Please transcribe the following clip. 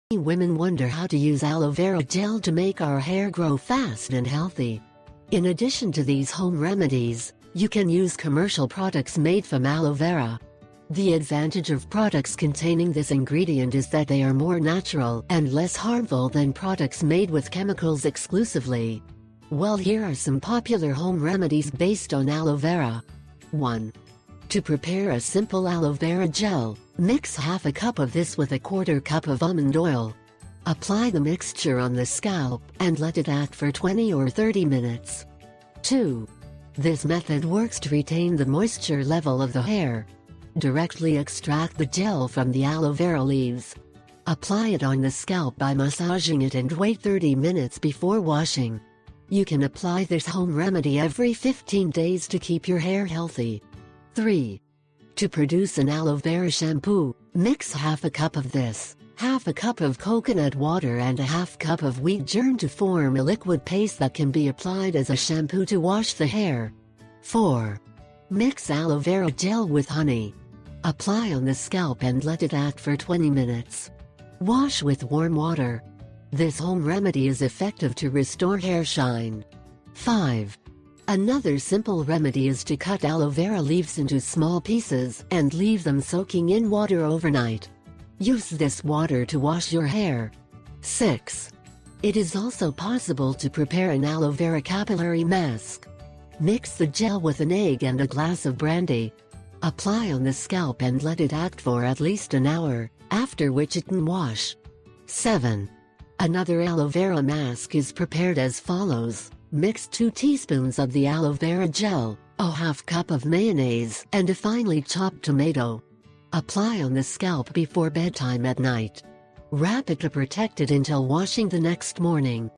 Many women wonder how to use aloe vera gel to make our hair grow fast and healthy. In addition to these home remedies, you can use commercial products made from aloe vera. The advantage of products containing this ingredient is that they are more natural and less harmful than products made with chemicals exclusively. Well, here are some popular home remedies based on aloe vera. 1. To prepare a simple aloe vera gel, mix half a cup of this with a quarter cup of almond oil. Apply the mixture on the scalp and let it act for 20 or 30 minutes. 2. This method works to retain the moisture level of the hair. Directly extract the gel from the aloe vera leaves. Apply it on the scalp by massaging it and wait 30 minutes before washing. You can apply this home remedy every 15 days to keep your hair healthy. 3. To produce an aloe vera shampoo, mix half a cup of this, half a cup of coconut water and a half cup of wheat germ to form a liquid paste that can be applied as a shampoo to wash the hair. 4. Mix aloe vera gel with honey. Apply on the scalp and let it act for 20 minutes. Wash with warm water. This home remedy is effective to restore hair shine. 5. Another simple remedy is to cut aloe vera leaves into small pieces and leave them soaking in water overnight. Use this water to wash your hair. 6. It is also possible to prepare an aloe vera capillary mask. Mix the gel with an egg and a glass of brandy. Apply on the scalp and let it act for at least an hour, after which it can wash. 7. Another aloe vera mask is prepared as follows. Mix 2 teaspoons of the aloe vera gel, a half cup of mayonnaise, and a finely chopped tomato. Apply on the scalp before bedtime at night. Wrap it to protect it until washing the next morning.